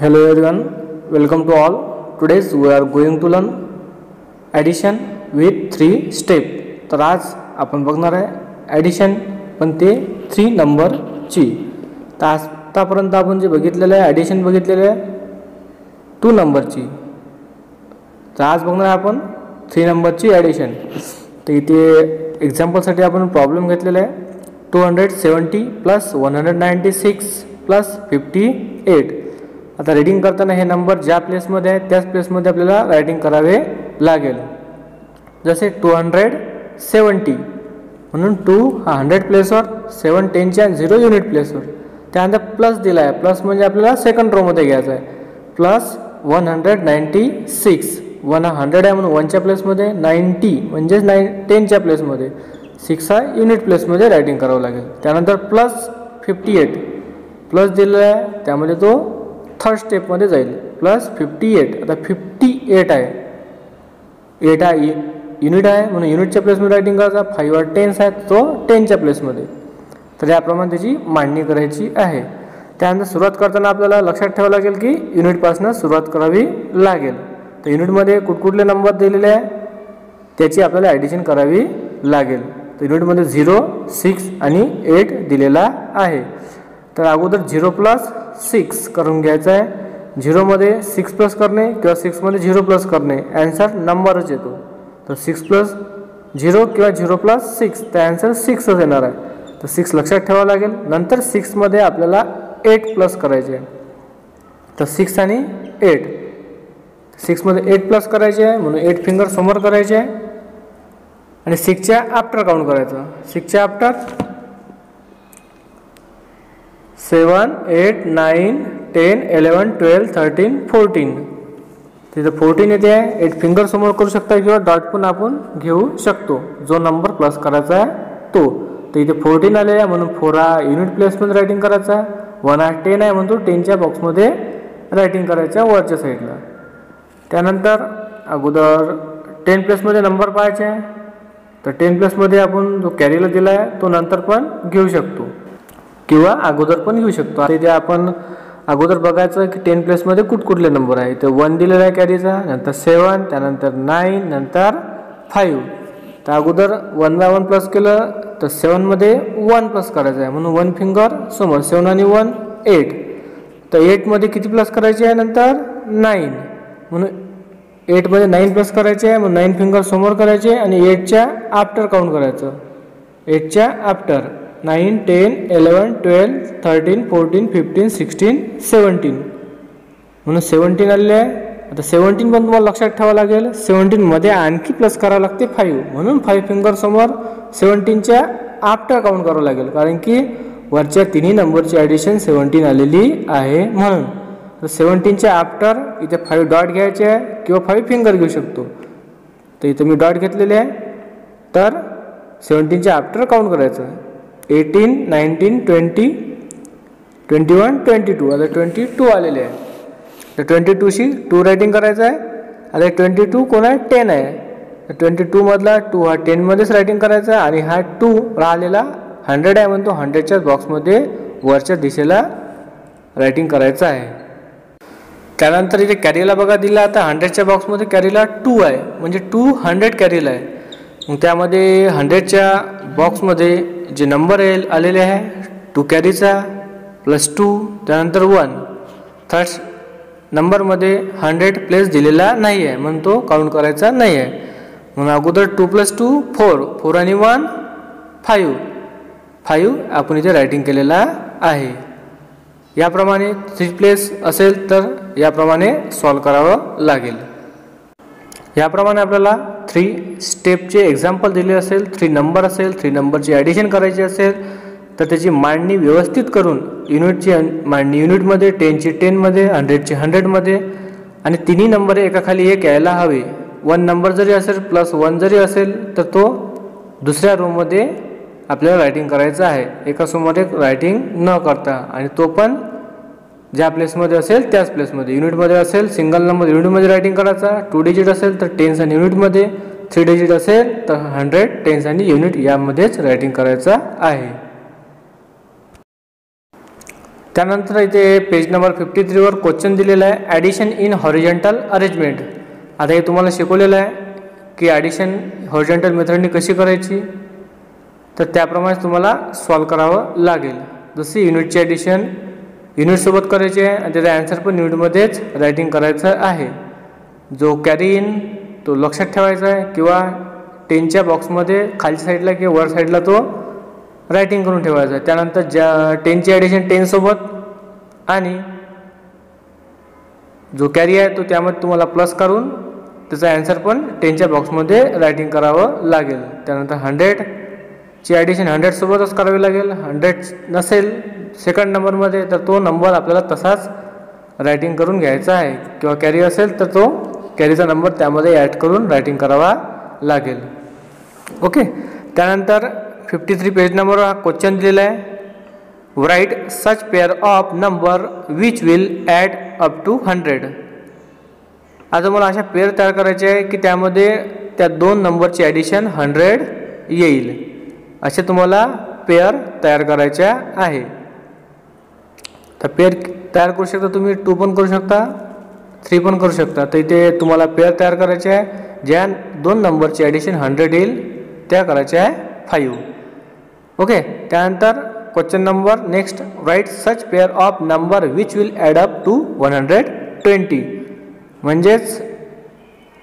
Hello everyone, welcome to all. Today we are going to learn addition with 3 step. तर आज आपण बघणार आहे ॲडिशन पण ते 3 नंबरची. तर आतापर्यंत आपण जे बघितलेलं आहे ॲडिशन बघितलेलं आहे 2 नंबरची. तर आज बघणार आहे आपण 3 नंबरची ॲडिशन. तर इथे एक्झाम्पलसाठी आपण प्रॉब्लेम घेतलेला आहे 270 प्लस 196 प्लस 58. आता रीडिंग करताना हे नंबर ज्या प्लेसमध्ये आहे त्याच प्लेसमध्ये आपल्याला रायटिंग करावे लागेल. जसे 270 म्हणून 2 हा 100 प्लेसवर, 7 10च्या 0 युनिट प्लेसवर, त्यानंतर प्लस दिला आहे. प्लस म्हणजे आपल्याला सेकंड रोमध्ये घ्यायचं आहे. प्लस 196, 1 हा 100 आहे म्हणून 1च्या प्लेसमध्ये, 90 म्हणजेच 10च्या प्लेसमध्ये, 6 हा युनिट प्लेसमध्ये रायटिंग करावं लागेल. त्यानंतर प्लस 58 प्लस दिलेला आहे त्यामध्ये तो थर्ड स्टेपमध्ये जाईल. प्लस 58, आता 58 आहे, 8 हा युनिट आहे म्हणून युनिटच्या प्लेसमध्ये रायटिंग करायचा. 5 हा टेन्स आहे तो 10च्या प्लेसमध्ये. तर याप्रमाणे त्याची मांडणी करायची आहे. त्यानंतर सुरुवात करताना आपल्याला लक्षात ठेवावं लागेल की युनिटपासून सुरुवात करावी लागेल. तर युनिटमध्ये कुठकुठले नंबर दिलेले आहे त्याची आपल्याला ॲडिशन करावी लागेल. तर युनिटमध्ये 0, 6 आणि 8 दिलेला आहे. तर अगोदर 0 प्लस 6 करून घ्यायचं आहे. 0 मध्ये 6 प्लस करणे किंवा 6 मध्ये 0 प्लस करणे, ॲन्सर नंबरच येतो. तर 6 प्लस 0 किंवा 0 प्लस 6 तर ॲन्सर 6च येणार आहे. तर 6 लक्षात ठेवावं लागेल. नंतर 6 मध्ये आपल्याला 8 प्लस करायचे आहे. तर 6 आणि 8, 6 मध्ये 8 प्लस करायचे आहे म्हणून 8 फिंगर समोर करायचे आहे आणि 6च्या आफ्टर काउंट करायचं. 6च्या आफ्टर 7 8 9 10 11 12 13 14. तिथे 14 येते आहे. 8 फिंगर समोर करू शकता किंवा डॉट पण आपण घेऊ शकतो जो नंबर प्लस करायचा आहे तो. तर इथे 14 आले आहे म्हणून 4 हा युनिट प्लेसमध्ये रायटिंग करायचा आहे. 1 हा 10 आहे म्हणून तो 10च्या बॉक्समध्ये रायटिंग करायचा वरच्या साईडला. त्यानंतर अगोदर 10 प्लेसमध्ये नंबर पाहायचे आहे. तर 10 प्लेसमध्ये आपण जो कॅरीला दिला आहे तो नंतर पण घेऊ शकतो किंवा अगोदर पण घेऊ शकतो. आता इथे आपण अगोदर बघायचं की 10 प्लेसमध्ये कुठकुठले नंबर आहे. तर 1 दिलेला आहे कॅरीचा, नंतर 7, त्यानंतर 9, नंतर 5. तर अगोदर 1 ला 1 प्लस केलं तर 7 मध्ये 1 प्लस करायचं आहे म्हणून 1 फिंगर समोर, 7 आणि 1 8. तर 8 मध्ये किती प्लस करायचे आहे नंतर 9 म्हणून 8 मध्ये 9 प्लस करायचे आहे म्हणून 9 फिंगर समोर करायचे आणि 8च्या आफ्टर काउंट करायचं. 8च्या आफ्टर 9 10 11 12 13 14 15 16 17 म्हणून 17 आलेले आहे. आता 17 पण तुम्हाला लक्षात ठेवावं लागेल. 17 मध्ये आणखी प्लस करावं लागते 5 म्हणून 5 फिंगर समोर 17च्या आफ्टर काउंट करावं लागेल कारण की वरच्या तिन्ही नंबरची ॲडिशन 17 आलेली आहे म्हणून. तर 17च्या आफ्टर इथे 5 डॉट घ्यायचे आहे किंवा 5 फिंगर घेऊ शकतो. तर इथे मी डॉट घेतलेले आहे. तर 17च्या आफ्टर काउंट करायचं. 18 19 20 21 22. आता 22 आलेले आहे. तर 22शी 2 रायटिंग करायचं आहे. आता 22 कोण आहे 10 आहे. तर 22 मधला 2 हा 10 मध्येच रायटिंग करायचा आहे आणि हा 2 राहिलेला 100 आहे म्हणून तो 100च्याच बॉक्समध्ये वरच्या दिशेला रायटिंग करायचं आहे. त्यानंतर इथे कॅरीला बघा दिला. आता 100च्या बॉक्समध्ये कॅरीला 2 आहे म्हणजे 200 कॅरीला आहे. मग त्यामध्ये 100च्या बॉक्समध्ये जे नंबर आलेले आहे 2 कॅरीचा प्लस 2 त्यानंतर 1. थर्ड नंबरमध्ये 100 प्लेस दिलेला नाही आहे म्हणून तो काउंट करायचा नाही आहे. म्हणून अगोदर 2 प्लस 2 4, 4 आणि 1 5, 5 आपण इथे रायटिंग केलेला आहे. याप्रमाणे 3 प्लेस असेल तर याप्रमाणे सॉल्व करावं लागेल. याप्रमाणे आपल्याला 3 स्टेपचे एक्झाम्पल दिले असेल, 3 नंबर असेल, 3 नंबरची ॲडिशन करायची असेल तर त्याची मांडणी व्यवस्थित करून युनिटची मांडणी युनिटमध्ये, 10ची 10मध्ये, 100ची 100मध्ये आणि तिन्ही नंबर एकाखाली एक यायला हवे. 1 नंबर जरी असेल प्लस 1 जरी असेल तर तो दुसऱ्या रोमध्ये आपल्याला रायटिंग करायचं आहे एकासमोर एक रायटिंग न करता आणि तो पण ज्या प्लेसमध्ये असेल त्याच प्लेसमध्ये. युनिटमध्ये असेल सिंगल नंबर युनिटमध्ये रायटिंग करायचा, 2 डिजिट असेल तर टेन्स आणि युनिटमध्ये, 3 डिजिट असेल तर 100 टेन्स आणि युनिट यामध्येच रायटिंग करायचा आहे. त्यानंतर इथे पेज नंबर 53 वर क्वेश्चन दिलेला आहे, ॲडिशन इन हॉरिझॉन्टल अरेंजमेंट. आता हे तुम्हाला शिकवलेलं आहे की ॲडिशन हॉरिझॉन्टल मेथडनी कशी करायची, तर त्याप्रमाणे तुम्हाला सॉल्व करावं लागेल. जशी युनिटची ॲडिशन युनिटसोबत करायची आहे आणि त्याचा ॲन्सर पण युनिटमध्येच रायटिंग करायचं आहे. जो कॅरी इन तो लक्षात ठेवायचा आहे किंवा 10च्या बॉक्समध्ये खालच्या साईडला किंवा वर साईडला तो रायटिंग करून ठेवायचं आहे. त्यानंतर 10ची ॲडिशन 10 सोबत आणि जो कॅरी आहे तो त्यामध्ये तुम्हाला प्लस करून त्याचा ॲन्सर पण 10च्या बॉक्समध्ये रायटिंग करावं लागेल. त्यानंतर 100ची ॲडिशन 100 सोबतच करावी लागेल. 100 नसेल सेकंड नंबरमध्ये तर तो नंबर आपल्याला तसाच रायटिंग करून घ्यायचा आहे, किंवा कॅरी असेल तर तो कॅरीचा नंबर त्यामध्ये ॲड करून रायटिंग करावा लागेल. ओके. त्यानंतर 53 पेज नंबरवर हा क्वेश्चन दिलेला आहे, right such pair of number which will add up to 100. आता मला अशा पेअर तयार करायचे आहे की त्यामध्ये त्या दोन नंबरची ॲडिशन 100 येईल. असे तुम्हाला पेअर तयार करायच्या आहे. तर पेअर तयार करू शकता तुम्ही, 2 पण करू शकता, 3 पण करू शकता. तर इथे तुम्हाला पेअर तयार करायचे आहे, ज्या दोन नंबरची ॲडिशन 100 येईल त्या करायच्या आहे 5. ओके. त्यानंतर question number next, right such pair of number which will add up to 120. म्हणजेच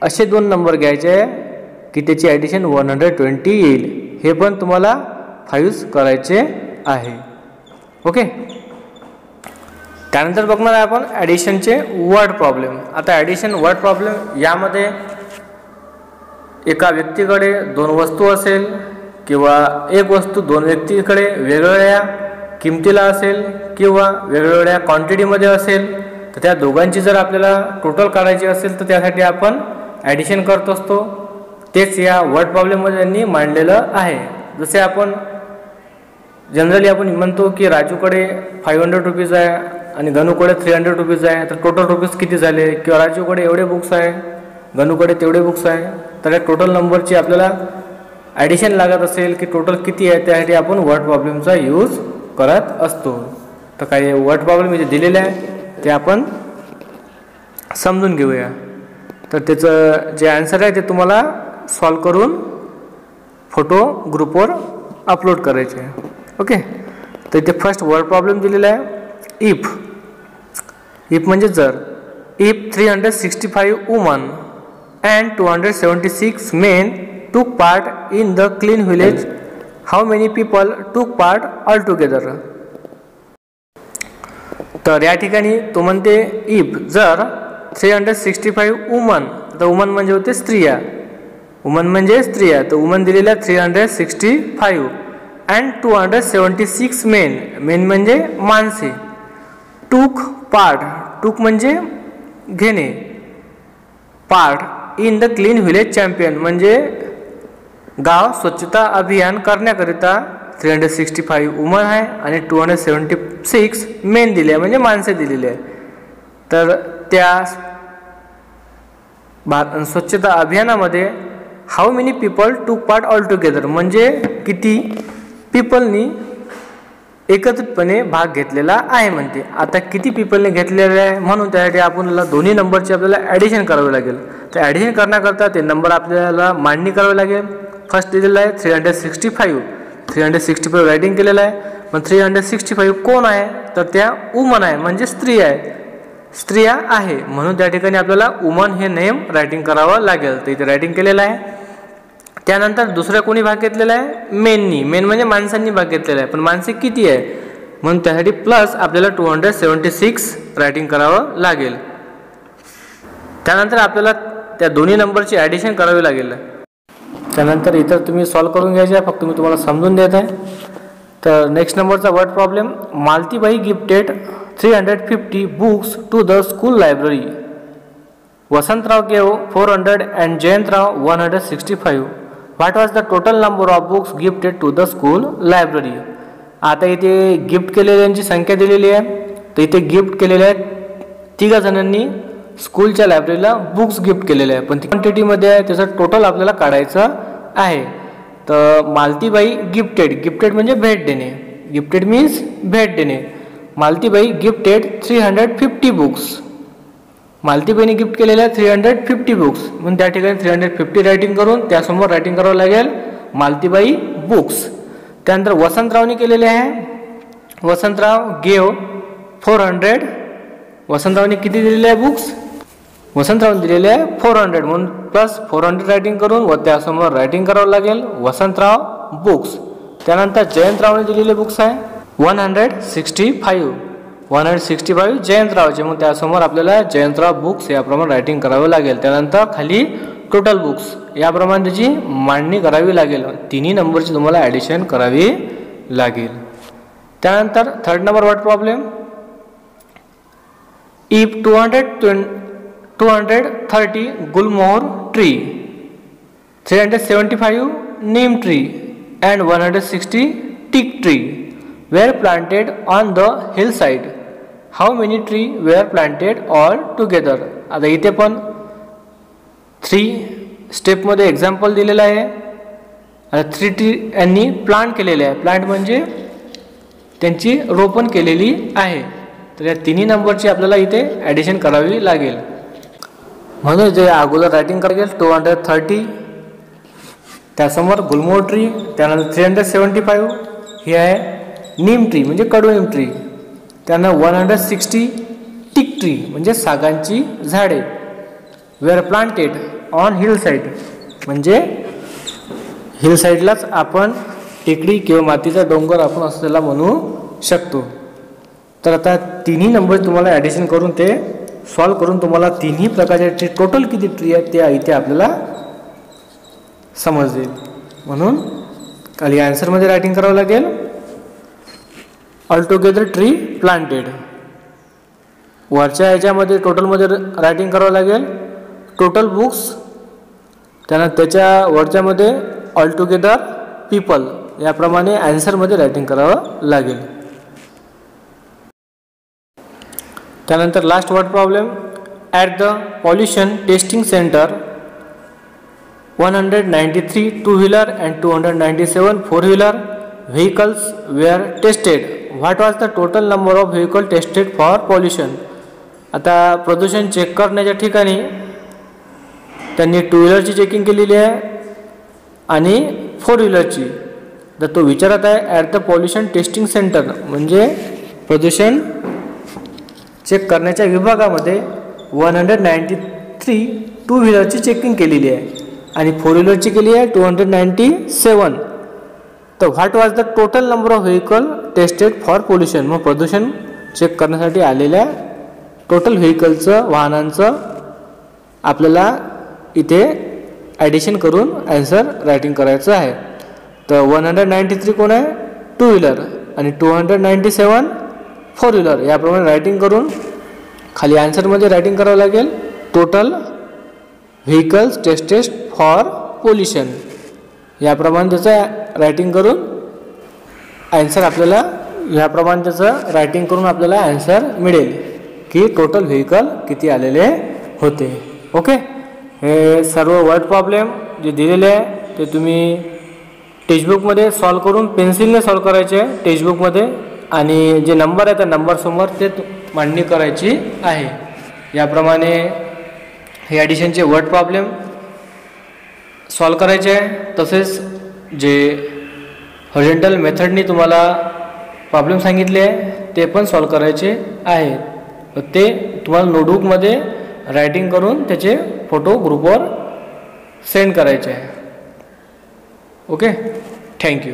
असे दोन नंबर घ्यायचे आहे की त्याची ॲडिशन 120 येईल. हे पण तुम्हाला 5 करायचे आहे. ओके. त्यानंतर बघणार आहे आपण ॲडिशनचे वर्ड प्रॉब्लेम. आता ॲडिशन वर्ड प्रॉब्लेम यामध्ये एका व्यक्तीकडे 2 वस्तू असेल किंवा एक वस्तू 2 व्यक्तीकडे वेगवेगळ्या किमतीला असेल किंवा वेगवेगळ्या क्वांटिटीमध्ये असेल, तर त्या दोघांची जर आपल्याला टोटल काढायची असेल तर त्यासाठी आपण ॲडिशन करत असतो. तेच या वर्ड प्रॉब्लेममध्ये त्यांनी मांडलेलं आहे. जसे आपण जनरली आपण म्हणतो की राजूकडे 500 रुपीज आहे आणि गणूकडे 300 रुपीज आहे, तर टोटल रुपीज किती झाले, किंवा राजूकडे एवढे बुक्स आहे गणूकडे तेवढे बुक्स आहे, तर या टोटल नंबरची आपल्याला ॲडिशन लागत असेल की टोटल किती आहे, त्यासाठी आपण वर्ड प्रॉब्लेमचा यूज करत असतो. तर काही वर्ड प्रॉब्लेम इथे दिलेले आहे ते आपण समजून घेऊया. तर त्याचं जे आन्सर आहे ते तुम्हाला सॉल्व करून फोटो ग्रुपवर अपलोड करायचे आहे. ओके. तर इथे फर्स्ट वर्ड प्रॉब्लेम दिलेला आहे, इफ. इफ म्हणजे जर. If 365 woman and 276 men took part in the clean village, how many people took part altogether? तर या ठिकाणी तो म्हणते इफ जर 365 वुमन, तर वुमन म्हणजे होते स्त्रिया, वुमन म्हणजे स्त्रिया, तर वुमन दिलेल्या 365 अँड 276 मेन, मेन म्हणजे माणसे, टूक पार्ट, टूक म्हणजे घेणे, part in the clean village champion म्हणजे गाव स्वच्छता अभियान करण्याकरिता 365 वुमन आहे आणि 276 मेन दिले म्हणजे माणसे दिलेली आहे. तर त्या स्वच्छता अभियानामध्ये हाऊ मेनी पीपल टूक पार्ट ऑल टुगेदर म्हणजे किती पीपलनी एकत्रितपणे भाग घेतलेला आहे म्हणते. आता किती पीपलने घेतलेले आहे म्हणून त्यासाठी आपल्याला दोन्ही नंबरचे आपल्याला ॲडिशन करावे लागेल. तर ॲडिशन करण्याकरता ते नंबर आपल्याला मांडणी करावी लागेल. फर्स्ट दिलेला आहे 365, 365 रायटिंग केलेलं आहे. पण 365 कोण आहे तर त्या वुमन आहे म्हणजे स्त्री आहे, स्त्रिया आहे म्हणून त्या ठिकाणी आपल्याला वुमन हे नेम रायटिंग करावं लागेल. तर इथे रायटिंग केलेलं आहे. त्यानंतर दुसऱ्या कोणी भाग घेतलेला आहे, मेननी, मेन म्हणजे माणसांनी भाग घेतलेला आहे. पण माणसे किती आहे म्हणून त्यासाठी प्लस आपल्याला 276 रायटिंग करावं लागेल. त्यानंतर आपल्याला त्या दोन्ही नंबरची ॲडिशन करावी लागेल. त्यानंतर इतर तुम्ही सॉल्व करून घ्यायचे आहे, फक्त मी तुम्हाला समजून देत आहे. तर नेक्स्ट नंबरचा word problem, Maltibai gifted 350 books to the school library. Vasantrao gave 400 and Jayantrao 165. What was the total number of books gifted to the school library. आता इथे गिफ्ट केलेल्यांची संख्या दिलेली आहे. तर इथे गिफ्ट केलेल्या आहेत 3 जणांनी स्कूलच्या लायब्ररीला बुक्स गिफ्ट केलेले आहे, पण ती क्वांटिटीमध्ये आहे त्याचं टोटल आपल्याला काढायचं आहे. तर मालतीबाई गिफ्टेड, गिफ्टेड म्हणजे भेट देणे, गिफ्टेड मीन्स भेट देणे. Malatibai gifted 350 books. मालतीबाईने गिफ्ट केलेल्या 350 बुक्स म्हणून त्या ठिकाणी 350 रायटिंग करून त्यासमोर रायटिंग करावं लागेल मालतीबाई बुक्स. त्यानंतर वसंतरावने केलेले आहे. वसंतराव गेव 400. वसंतरावने किती दिलेले आहे बुक्स? वसंतरावने दिलेले आहे 400 म्हणून प्लस 400 रायटिंग करून व त्यासमोर रायटिंग करावं लागेल वसंतराव बुक्स. त्यानंतर जयंतरावने दिलेले बुक्स आहे 165. 165 जयंतरावचे म्हणून त्यासमोर आपल्याला जयंतराव बुक्स याप्रमाणे रायटिंग करावं लागेल. त्यानंतर खाली टोटल बुक्स याप्रमाणे त्याची मांडणी करावी लागेल. तिन्ही नंबरची तुम्हाला ॲडिशन करावी लागेल. त्यानंतर third number word problem. If 230 गुलमोहर tree, 375 Neem tree and 160 teak tree were planted on the hillside. How many tree were planted all together? आता इथे पण 3 स्टेपमध्ये एक्झाम्पल दिलेलं आहे. आता 3 ट्री यांनी प्लांट केलेले आहे. प्लांट म्हणजे त्यांची रोपण केलेली आहे. तर या तिन्ही नंबरची आपल्याला इथे ॲडिशन करावी लागेल. म्हणून जे अगोदर रायटिंग करावं लागेल 230, त्यासमोर गुलमोहर ट्री, त्यानंतर 375 ही आहे नीम ट्री म्हणजे कडुनिम ट्री, त्यानंतर 160 टिक ट्री म्हणजे सागांची झाडे, were planted on hill side म्हणजे हिल साईडलाच आपण टेकडी किंवा मातीचा डोंगर आपण असं त्याला म्हणू शकतो. तर आता तिन्ही नंबर तुम्हाला ॲडिशन करून ते सॉल्व करून तुम्हाला तिन्ही प्रकारचे टोटल किती ट्री आहेत ते इथे आपल्याला समजेल. म्हणून खाली आन्सरमध्ये रायटिंग करावं लागेल ऑल टुगेदर ट्री प्लांटेड. वरच्या ह्याच्यामध्ये टोटलमध्ये रायटिंग करावं लागेल टोटल बुक्स, त्यानंतर त्याच्या वरच्यामध्ये ऑल टुगेदर पीपल याप्रमाणे आन्सरमध्ये रायटिंग करावं लागेल. त्यानंतर last word problem. At the pollution testing centre 193 two-wheeler and 297 four-wheeler vehicles were tested. What was the total number of vehicles tested for pollution? आता प्रदूषण चेक करण्याच्या ठिकाणी त्यांनी 2 व्हीलरची चेकिंग केलेली आहे आणि 4 व्हीलरची. तर तो विचारत आहे at the pollution testing centre म्हणजे प्रदूषण चेक करण्याच्या विभागामध्ये 193 2 व्हीलरची चेकिंग केलेली आहे आणि 4 व्हीलरची केली आहे 297. तर what was the total number of vehicle tested for pollution. मग प्रदूषण चेक करण्यासाठी आलेल्या टोटल व्हेकलचं वाहनांचं आपल्याला इथे ॲडिशन करून आन्सर रायटिंग करायचं आहे. तर 193 कोण आहे 2 व्हीलर आणि 297 4 व्हीलर याप्रमाणे रायटिंग करून खाली आन्सरमध्ये रायटिंग करावं लागेल total vehicles tested for pollution याप्रमाणे त्याचं रायटिंग करून आन्सर आपल्याला ह्याप्रमाणे त्याचं रायटिंग करून आपल्याला आन्सर मिळेल की टोटल व्हेकल किती आलेले होते. ओके. हे सर्व वर्ड प्रॉब्लेम जे दिलेले आहे ते तुम्ही टेक्स्टबुकमध्ये सॉल्व करून पेन्सिलने सॉल्व करायचे आहे टेक्स्टबुकमध्ये आणि जे नंबर आहे त्या नंबरसमोर ते मांडणी करायची आहे. याप्रमाणे हे ॲडिशनचे वर्ड प्रॉब्लेम सॉल्व करायचे आहे. तसेच जे हॉरिझॉन्टल मेथडनी तुम्हाला प्रॉब्लेम सांगितले आहे ते पण सॉल्व करायचे आहे. ते तुम्हाला नोटबुकमध्ये रायटिंग करून त्याचे फोटो ग्रुपवर सेंड करायचे आहे. ओके. थँक्यू.